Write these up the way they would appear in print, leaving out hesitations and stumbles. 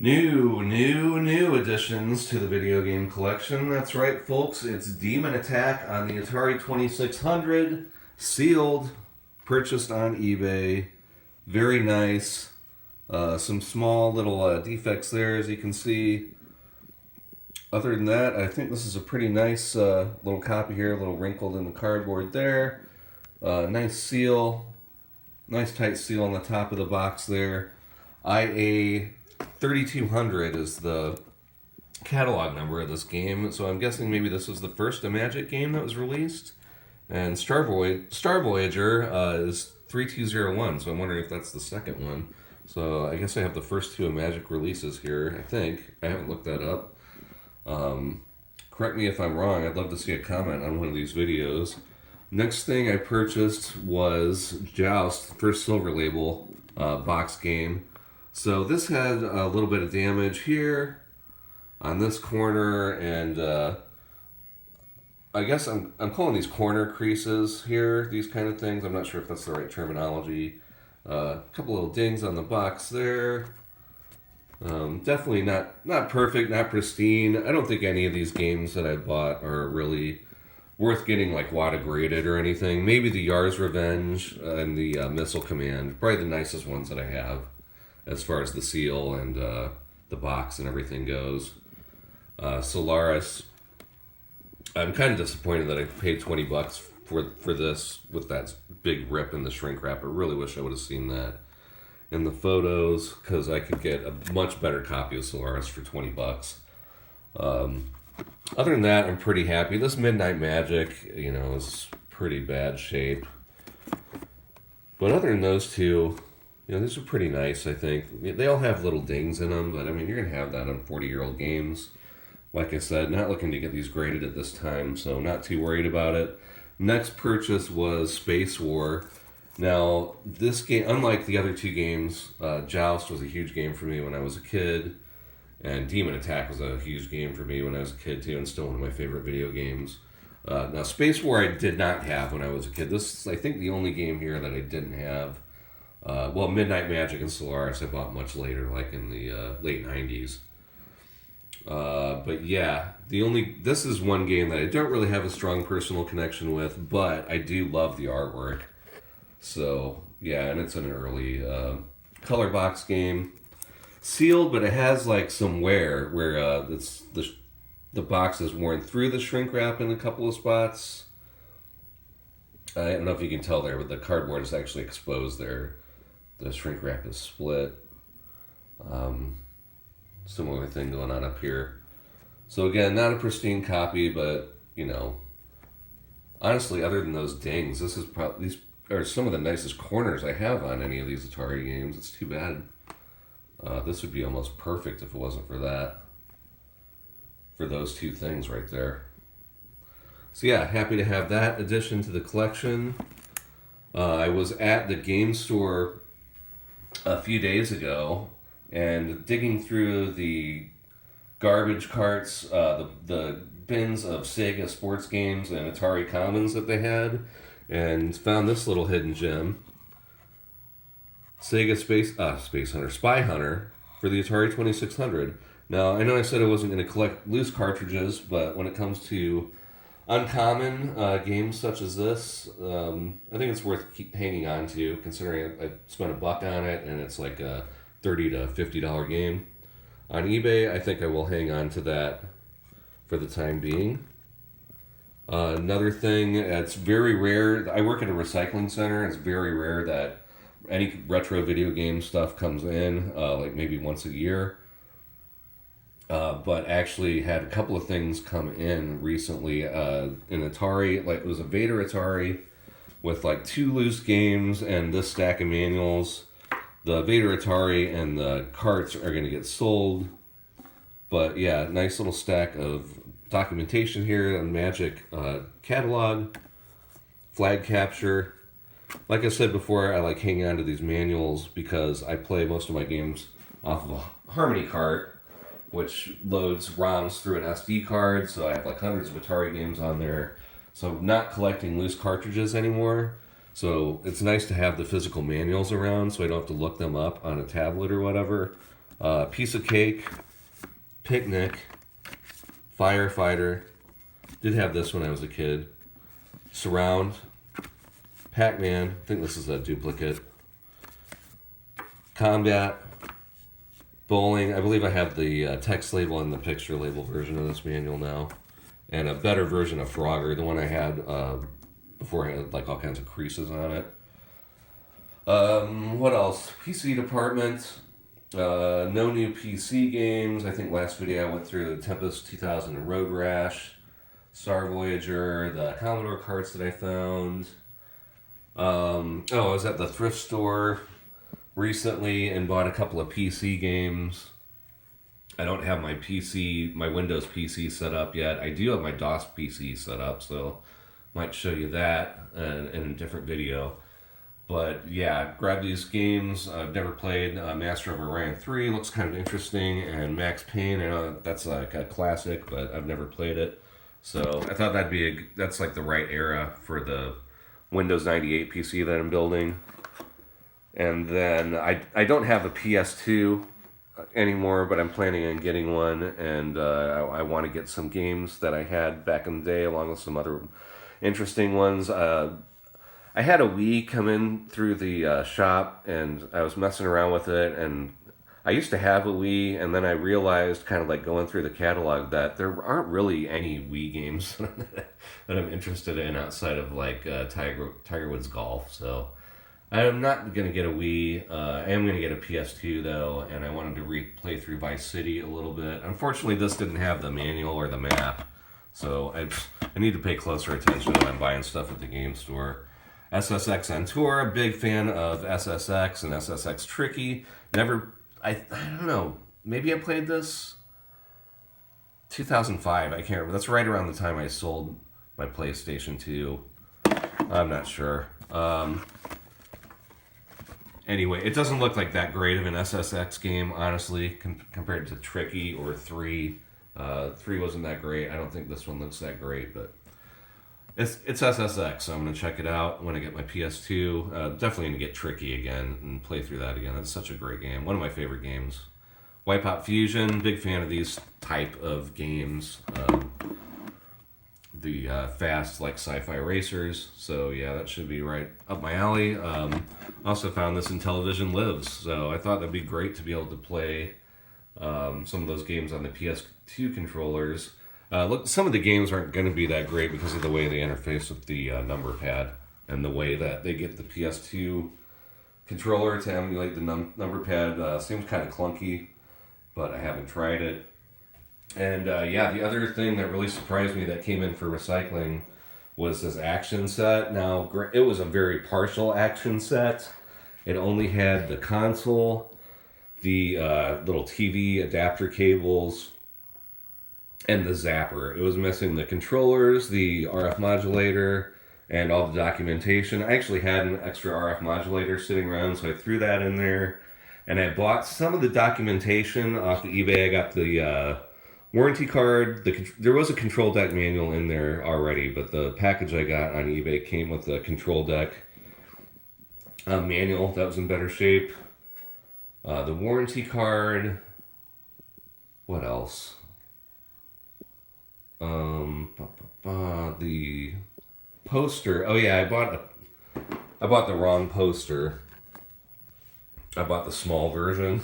New additions to the video game collection. That's right, folks. It's Demon Attack on the Atari 2600, sealed, purchased on eBay. Very nice. Some small little defects there, as you can see. Other than that, I think this is a pretty nice little copy here, a little wrinkled in the cardboard there. Nice seal. Nice tight seal on the top of the box there. IA 3200 is the catalog number of this game, so I'm guessing maybe this was the first Imagic game that was released. And Star Voyager is 3201, so I'm wondering if that's the second one. So I guess I have the first two Imagic releases here, I think. I haven't looked that up. Correct me if I'm wrong. I'd love to see a comment on one of these videos. Next thing I purchased was Joust, first Silver Label box game. So this had a little bit of damage here on this corner, and I guess I'm calling these corner creases here, these kind of things. I'm not sure if that's the right terminology. A couple little dings on the box there. Definitely not perfect, not pristine. I don't think any of these games that I bought are really worth getting like WATA graded or anything. Maybe the Yar's Revenge and the Missile Command, probably the nicest ones that I have as far as the seal and the box and everything goes. Solaris, I'm kind of disappointed that I paid $20 for this with that big rip in the shrink wrap. I really wish I would have seen that in the photos, because I could get a much better copy of Solaris for $20. Other than that, I'm pretty happy. This Midnight Magic, is pretty bad shape. But other than those two, these are pretty nice, I think. They all have little dings in them, but I mean, you're going to have that on 40-year-old games. Like I said, not looking to get these graded at this time, so not too worried about it. Next purchase was Space War. Now, this game, unlike the other two games, Joust was a huge game for me when I was a kid, and Demon Attack was a huge game for me when I was a kid too, and still one of my favorite video games. Now, Space War I did not have when I was a kid. This is, I think, the only game here that I didn't have. Midnight Magic and Solaris I bought much later, like in the late 90s. But yeah, this is one game that I don't really have a strong personal connection with, but I do love the artwork. So, yeah, and it's an early color box game. Sealed, but it has like some wear where the box is worn through the shrink wrap in a couple of spots. I don't know if you can tell there, but the cardboard is actually exposed there. The shrink wrap is split. Similar thing going on up here. So again, not a pristine copy, but honestly, other than those dings, these are some of the nicest corners I have on any of these Atari games. It's too bad. This would be almost perfect if it wasn't for that. For those two things right there. So yeah, happy to have that addition to the collection. I was at the game store a few days ago and digging through the garbage carts, the bins of Sega sports games and Atari Commons that they had, and found this little hidden gem. Sega Space Hunter, Spy Hunter for the Atari 2600. Now, I know I said I wasn't going to collect loose cartridges, but when it comes to uncommon games such as this, I think it's worth hanging on to, considering I spent $1 on it, and it's like a $30 to $50 game. On eBay, I think I will hang on to that for the time being. Another thing, it's very rare. I work at a recycling center. It's very rare that any retro video game stuff comes in, like maybe once a year. But actually had a couple of things come in recently. In Atari, like it was a Vader Atari with like 2 loose games and this stack of manuals. The Vader Atari and the carts are going to get sold. But yeah, nice little stack of documentation here on Magic catalog, flag capture. Like I said before, I like hanging on to these manuals because I play most of my games off of a Harmony cart, which loads ROMs through an SD card, so I have like hundreds of Atari games on there. So I'm not collecting loose cartridges anymore. So it's nice to have the physical manuals around so I don't have to look them up on a tablet or whatever. Piece of Cake, Picnic, Firefighter. Did have this when I was a kid. Surround, Pac-Man. I think this is a duplicate. Combat, Bowling. I believe I have the text label and the picture label version of this manual now. And a better version of Frogger. The one I had before had like all kinds of creases on it. What else? PC department. No new PC games. I think last video I went through the Tempest 2000 and Road Rash, Star Voyager, the Commodore carts that I found. I was at the thrift store recently and bought a couple of PC games. I don't have my Windows PC set up yet. I do have my DOS PC set up, so might show you that in a different video. But yeah, grab these games. I've never played Master of Orion 3. Looks kind of interesting. And Max Payne, I know that's like a classic, but I've never played it. So I thought that's like the right era for the Windows 98 PC that I'm building. And then I don't have a PS2 anymore, but I'm planning on getting one. And I want to get some games that I had back in the day, along with some other interesting ones. I had a Wii come in through the shop, and I was messing around with it, and I used to have a Wii, and then I realized, kind of like going through the catalog, that there aren't really any Wii games that I'm interested in outside of like Tiger Woods Golf. So I'm not going to get a Wii. I am going to get a PS2 though, and I wanted to replay through Vice City a little bit. Unfortunately, this didn't have the manual or the map, so I need to pay closer attention when I'm buying stuff at the game store. SSX on Tour, a big fan of SSX and SSX Tricky. I don't know, maybe I played this 2005, I can't remember. That's right around the time I sold my PlayStation 2. I'm not sure. Anyway, it doesn't look like that great of an SSX game, honestly, compared to Tricky or 3. 3 wasn't that great. I don't think this one looks that great, but it's SSX, so I'm going to check it out when I get my PS2. Definitely going to get Tricky again and play through that again. That's such a great game. One of my favorite games. Wipeout Fusion, big fan of these type of games. The fast, like sci-fi racers. So yeah, that should be right up my alley. Also found this in Television Lives, so I thought that'd be great to be able to play some of those games on the PS2 controllers. Look, some of the games aren't going to be that great because of the way they interface with the number pad and the way that they get the PS2 controller to emulate the number pad. Seems kind of clunky, but I haven't tried it. And yeah, the other thing that really surprised me that came in for recycling was this action set. Now, it was a very partial action set. It only had the console, the little TV adapter cables, and the zapper. It was missing the controllers, the RF modulator, and all the documentation. I actually had an extra RF modulator sitting around, so I threw that in there. And I bought some of the documentation off of eBay. I got the warranty card. There was a control deck manual in there already, but the package I got on eBay came with the control deck manual that was in better shape. The warranty card. What else? The poster. Oh yeah, I bought the wrong poster. I bought the small version.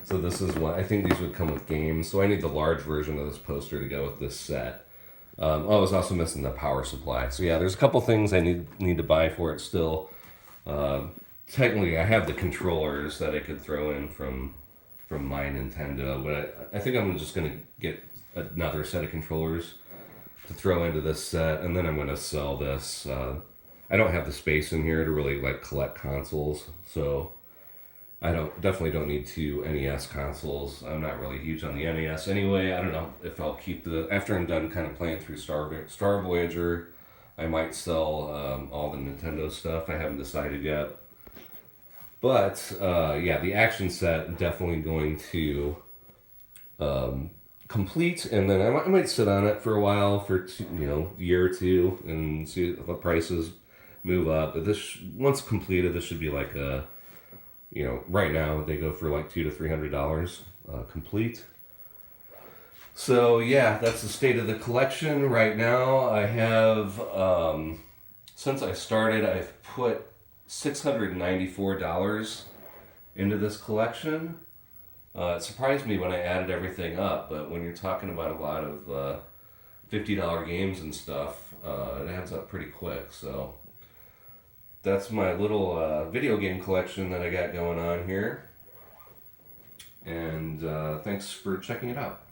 So this is what I think these would come with games. So I need the large version of this poster to go with this set. I was also missing the power supply. So yeah, there's a couple things I need to buy for it still. Technically, I have the controllers that I could throw in from my Nintendo, but I think I'm just gonna get another set of controllers to throw into this set, and then I'm going to sell this. I don't have the space in here to really like collect consoles, so I definitely don't need 2 NES consoles. I'm not really huge on the NES anyway. I don't know if I'll keep after I'm done kind of playing through Star Voyager, I might sell all the Nintendo stuff. I haven't decided yet. But yeah, the action set definitely going to complete, and then I might sit on it for a while, for year or two, and see if the prices move up. But this, once completed, this should be like a You know, right now they go for like $200 to $300 complete. So yeah, that's the state of the collection right now. I have, since I started, I've put $694 into this collection. It surprised me when I added everything up, but when you're talking about a lot of $50 games and stuff, it adds up pretty quick. So that's my little video game collection that I got going on here. And thanks for checking it out.